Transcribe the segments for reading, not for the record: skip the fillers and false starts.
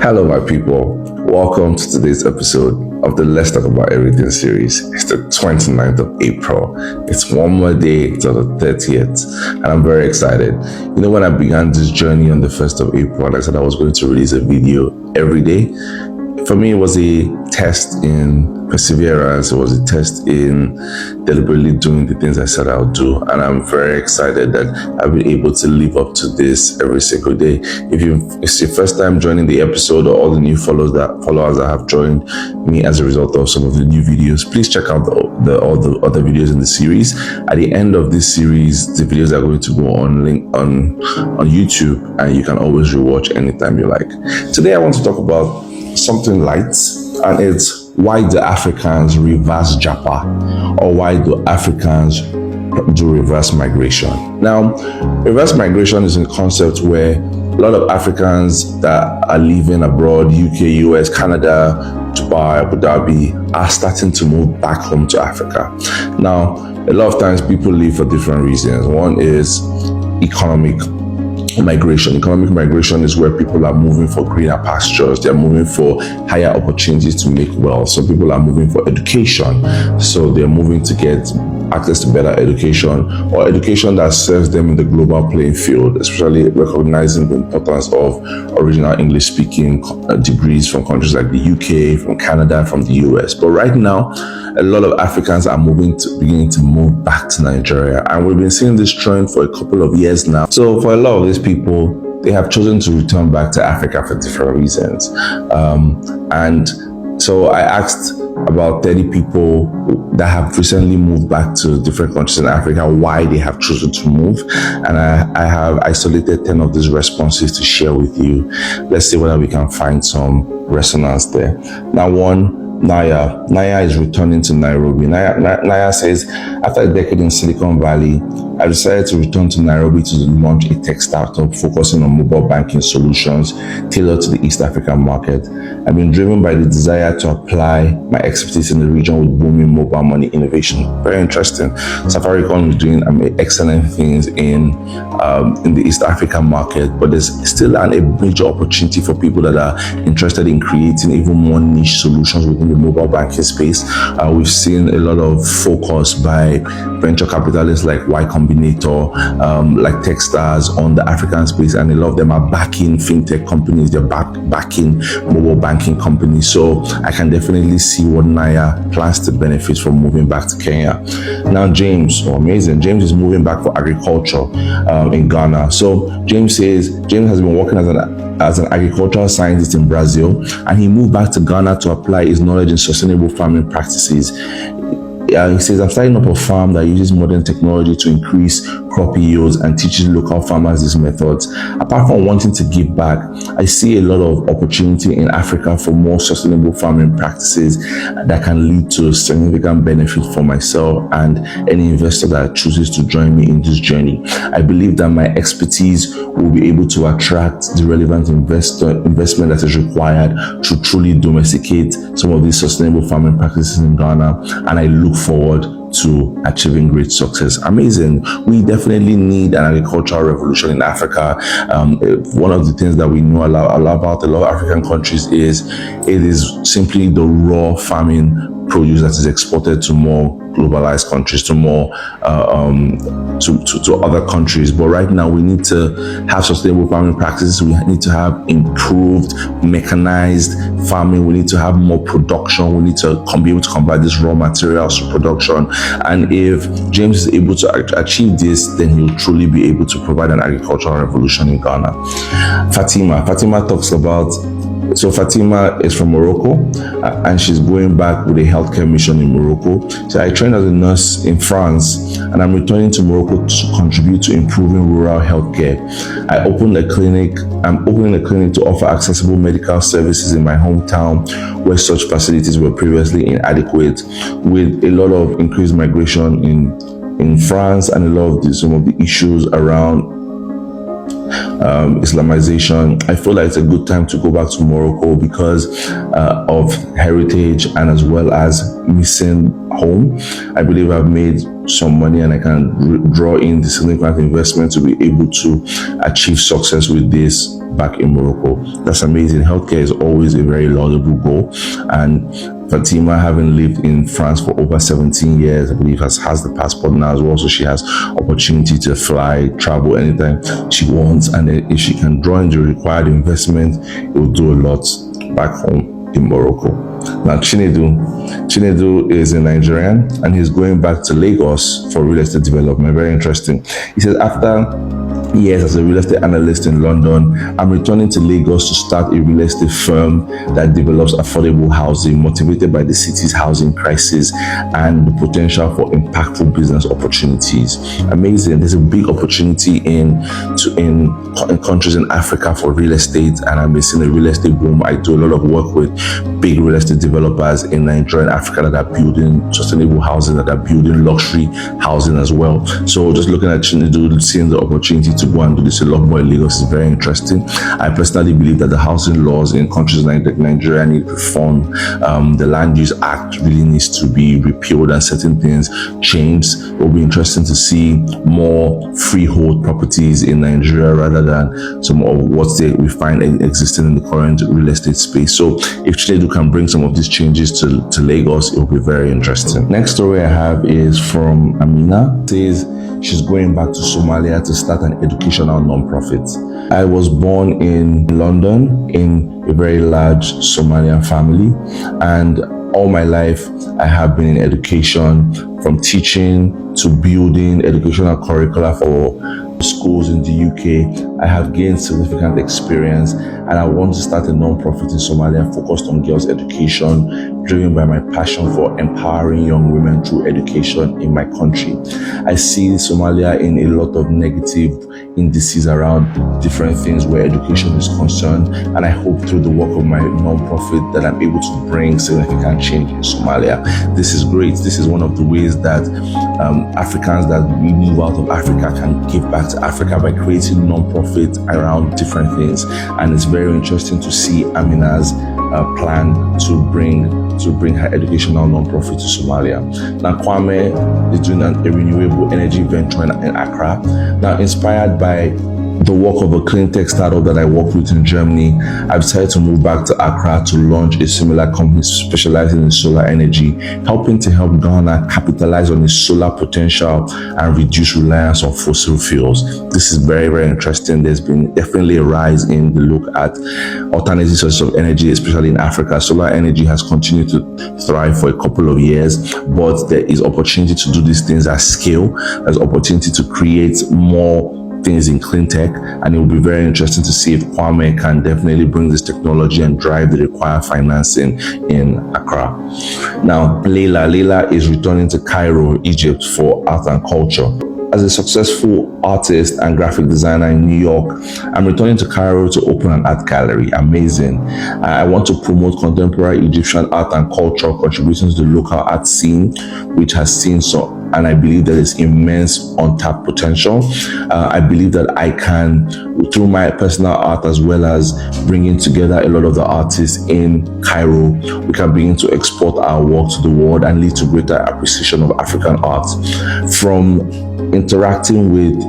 Hello, my people. Welcome to today's episode of the Let's Talk About Everything series. It's the 29th of April. It's one more day till the 30th, and I'm very excited. You know, when I began this journey on the 1st of April, I said I was going to release a video every day. For me, it was a test in perseverance. It was a test in deliberately doing the things I said I would do. And I'm very excited that I've been able to live up to this every single day. If it's your first time joining the episode, or all the new followers that have joined me as a result of some of the new videos, please check out all the other videos in the series. At the end of this series, the videos are going to go on YouTube, and you can always rewatch anytime you like. Today, I want to talk about something light, and it's why do Africans reverse Japa, or why do Africans do reverse migration? Now, reverse migration is a concept where a lot of Africans that are living abroad, UK, US, Canada, Dubai, Abu Dhabi, are starting to move back home to Africa. Now, a lot of times people leave for different reasons. One is economic migration. Economic migration is where people are moving for greener pastures. They're moving for higher opportunities to make wealth. Some people are moving for education. So they're moving to get access to better education, or education that serves them in the global playing field, especially recognizing the importance of original English speaking degrees from countries like the UK, from Canada, from the US. But right now, a lot of Africans are beginning to move back to Nigeria. And we've been seeing this trend for a couple of years now. So for a lot of these people, they have chosen to return back to Africa for different reasons. And so I asked about 30 people that have recently moved back to different countries in Africa why they have chosen to move. And I have isolated 10 of these responses to share with you. Let's see whether we can find some resonance there. Now, one, Naya is returning to Nairobi. Naya says, after a decade in Silicon Valley, I decided to return to Nairobi to launch a tech startup focusing on mobile banking solutions tailored to the East African market. I've been driven by the desire to apply my expertise in the region with booming mobile money innovation. Very interesting. Safaricom is doing excellent things in the East African market, but there's still a major opportunity for people that are interested in creating even more niche solutions within the mobile banking space. We've seen a lot of focus by venture capitalists like Y Combinator, like Techstars on the African space, and a lot of them are backing fintech companies. They're backing mobile banking companies. So I can definitely see what Naya plans to benefit from moving back to Kenya. Now, James, amazing. James is moving back for agriculture in Ghana. So James says James has been working as an agricultural scientist in Brazil, and he moved back to Ghana to apply his knowledge in sustainable farming practices. He says, I'm starting up a farm that uses modern technology to increase crop yields and teaches local farmers these methods. Apart from wanting to give back, I see a lot of opportunity in Africa for more sustainable farming practices that can lead to significant benefit for myself and any investor that chooses to join me in this journey. I believe that my expertise will be able to attract the relevant investment that is required to truly domesticate some of these sustainable farming practices in Ghana, and I look forward to achieving great success. Amazing. We definitely need an agricultural revolution in Africa. One of the things that we know about a lot of African countries is it is simply the raw farming produce that is exported to more globalized countries, to more to other countries. But right now we need to have sustainable farming practices. We need to have improved mechanized farming. We need to have more production. We need to be able to convert this raw materials to production. And if James is able to achieve this, then he'll truly be able to provide an agricultural revolution in Ghana. Fatima talks about, so Fatima is from Morocco, and she's going back with a healthcare mission in Morocco. So I trained as a nurse in France, and I'm returning to Morocco to contribute to improving rural healthcare. I'm opening a clinic to offer accessible medical services in my hometown, where such facilities were previously inadequate, with a lot of increased migration in France and a lot of some of the issues around Islamization. I feel like it's a good time to go back to Morocco because of heritage and as well as missing home. I believe I've made some money and I can draw in the significant investment to be able to achieve success with this back in Morocco. That's amazing. Healthcare is always a very laudable goal, and Fatima, having lived in France for over 17 years, I believe has the passport now as well, so she has opportunity to fly, travel anytime she wants, and then if she can draw in the required investment, it will do a lot back home in Morocco. Now, Chinedu is a Nigerian and he's going back to Lagos for real estate development. Very interesting. He says, after years as a real estate analyst in London, I'm returning to Lagos to start a real estate firm that develops affordable housing, motivated by the city's housing crisis and the potential for impactful business opportunities. Amazing. There's a big opportunity in countries in Africa for real estate, and I'm seeing a real estate boom. I do a lot of work with big real estate developers in Nigeria and Africa that are building sustainable housing, that are building luxury housing as well. So just looking at Chinedu, seeing the opportunity to go and do this a lot more in Lagos is very interesting. I personally believe that the housing laws in countries like Nigeria need reform. The Land Use Act really needs to be repealed and certain things changed. It will be interesting to see more freehold properties in Nigeria rather than some of what we find existing in the current real estate space. So if Chinedu can bring some of these changes to Lagos, it will be very interesting. Next story I have is from Amina. It says she's going back to Somalia to start an educational non-profit. I was born in London in a very large Somalian family, and all my life I have been in education, from teaching to building educational curricula for schools in the UK. I have gained significant experience and I want to start a non-profit in Somalia focused on girls' education, driven by my passion for empowering young women through education in my country. I see Somalia in a lot of negative indices around different things where education is concerned, and I hope through the work of my non-profit that I'm able to bring significant change in Somalia. This is great. This is one of the ways that Africans that we move out of Africa can give back to Africa by creating non-profit around different things. And it's very interesting to see Amina's plan to bring her educational non-profit to Somalia. Now, Kwame is doing a renewable energy venture in Accra. Now, inspired by the work of a clean tech startup that I work with in Germany, I've decided to move back to Accra to launch a similar company specializing in solar energy, helping to help Ghana capitalize on its solar potential and reduce reliance on fossil fuels. This is very, very interesting. There's been definitely a rise in the look at alternative sources of energy, especially in Africa. Solar energy has continued to thrive for a couple of years, but there is opportunity to do these things at scale. There's opportunity to create more things in clean tech, and it will be very interesting to see if Kwame can definitely bring this technology and drive the required financing in Accra. Now, Leila is returning to Cairo, Egypt for art and culture. As a successful artist and graphic designer in New York, I'm returning to Cairo to open an art gallery. Amazing. I want to promote contemporary Egyptian art and culture, contributing to the local art scene, which has seen and I believe there is immense untapped potential. I believe that I can, through my personal art as well as bringing together a lot of the artists in Cairo, we can begin to export our work to the world and lead to greater appreciation of African art. From interacting with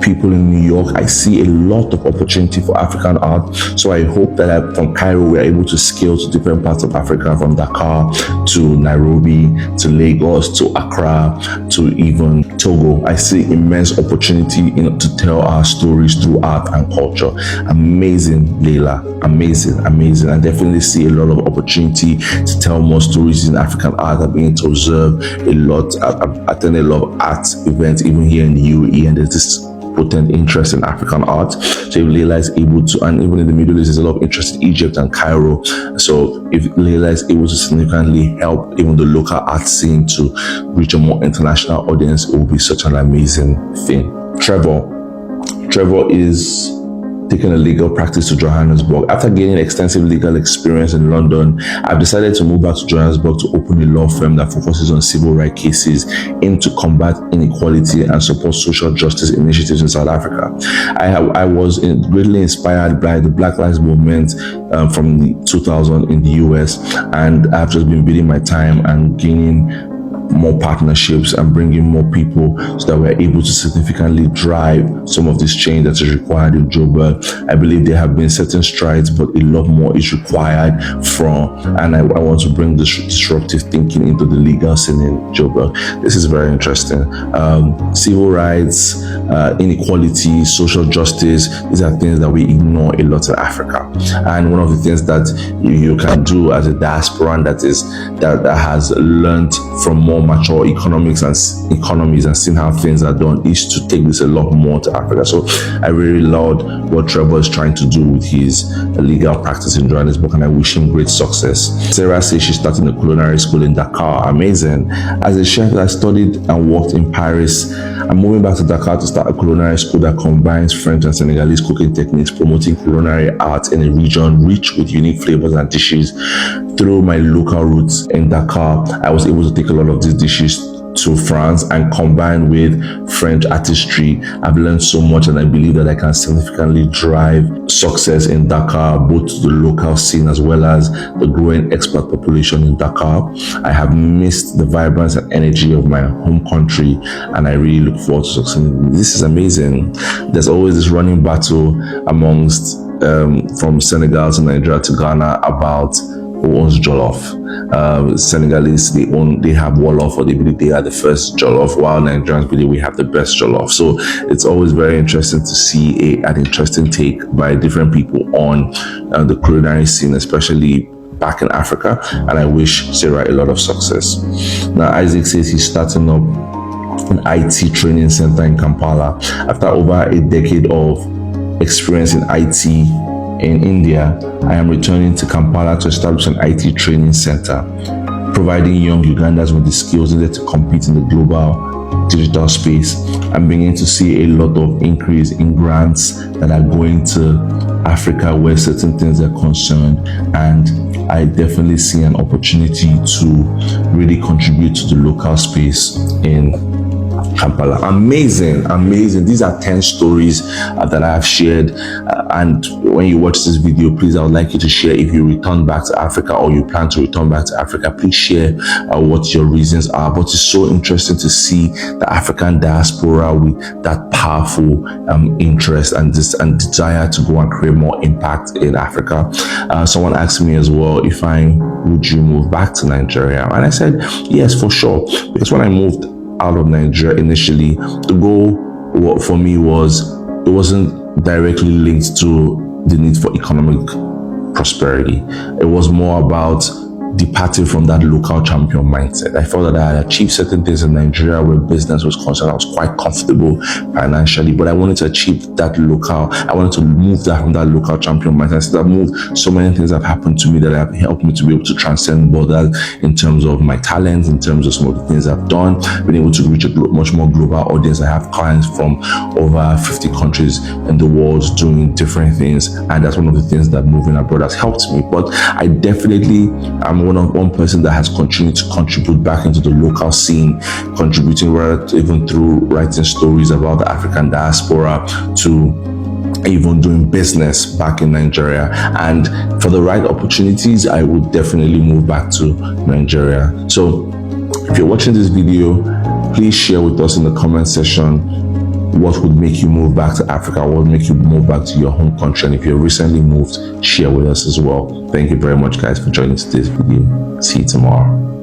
people in New York, I see a lot of opportunity for African art. So I hope that from Cairo, we're able to scale to different parts of Africa, from Dakar to Nairobi, to Lagos, to Accra, to even Togo. I see immense opportunity to tell our stories through art and culture. Amazing, Leila. Amazing. I definitely see a lot of opportunity to tell more stories in African art. I've been to observe a lot. I've attended a lot of art events, even here in the UAE, and there's this potent interest in African art. So if Leila is able to, and even in the Middle East, there's a lot of interest in Egypt and Cairo. So if Leila is able to significantly help even the local art scene to reach a more international audience, it will be such an amazing thing. Trevor is taking a legal practice to Johannesburg. After gaining extensive legal experience in London, I've decided to move back to Johannesburg to open a law firm that focuses on civil rights cases, aimed to combat inequality and support social justice initiatives in South Africa. I was greatly inspired by the Black Lives Movement from the 2000 in the US, and I've just been bidding my time and gaining more partnerships and bring in more people so that we're able to significantly drive some of this change that is required in Joburg. I believe there have been certain strides, but a lot more is required and I want to bring this disruptive thinking into the legal scene in Joburg. This is very interesting. Civil rights, inequality, social justice, these are things that we ignore a lot in Africa. And one of the things that you can do as a diasporan that has learned from more mature economies and seen how things are done is to take this a lot more to Africa. So I really loved what Trevor is trying to do with his legal practice in Johannesburg, and I wish him great success. Sarah says she's starting a culinary school in Dakar. Amazing. As a chef, I studied and worked in Paris. I'm moving back to Dakar to start a culinary school that combines French and Senegalese cooking techniques, promoting culinary arts in a region rich with unique flavors and dishes. Through my local roots in Dakar, I was able to take a lot of these dishes to France and combine with French artistry. I've learned so much, and I believe that I can significantly drive success in Dakar, both to the local scene as well as the growing expat population in Dakar. I have missed the vibrance and energy of my home country, and I really look forward to succeeding. This is amazing. There's always this running battle amongst from Senegal to Nigeria to Ghana about who owns jollof. Senegalese, they have wolof, or they believe they are the first jollof, while Nigerians believe we have the best jollof. So it's always very interesting to see an interesting take by different people on the culinary scene, especially back in Africa. And I wish Sarah a lot of success. Now, Isaac says he's starting up an IT training center in Kampala after over a decade of experience in IT in India. I am returning to Kampala to establish an IT training center, providing young Ugandans with the skills needed to compete in the global digital space. I'm beginning to see a lot of increase in grants that are going to Africa where certain things are concerned, and I definitely see an opportunity to really contribute to the local space in Kampala. Amazing. These are 10 stories that I have shared, and when you watch this video, please, I would like you to share if you return back to Africa or you plan to return back to Africa. Please share what your reasons are. But it's so interesting to see the African diaspora with that powerful interest and desire to go and create more impact in Africa. Someone asked me as well, would you move back to Nigeria? And I said yes, for sure, because when I moved out of Nigeria initially, the goal for me it wasn't directly linked to the need for economic prosperity. It was more about departing from that local champion mindset. I felt that I had achieved certain things in Nigeria where business was concerned. I was quite comfortable financially, but I wanted to achieve that I wanted to move that from that local champion mindset. So that moved, so many things have happened to me that have helped me to be able to transcend borders in terms of my talents, in terms of some of the things I've done, been able to reach a much more global audience. I have clients from over 50 countries in the world doing different things, and that's one of the things that moving abroad has helped me. But I definitely am one person that has continued to contribute back into the local scene, contributing even through writing stories about the African diaspora to even doing business back in Nigeria. And for the right opportunities, I would definitely move back to Nigeria. So if you're watching this video, please share with us in the comment section what would make you move back to Africa, what would make you move back to your home country, and if you're recently moved, share with us as well. Thank you very much, guys, for joining today's video. See you tomorrow.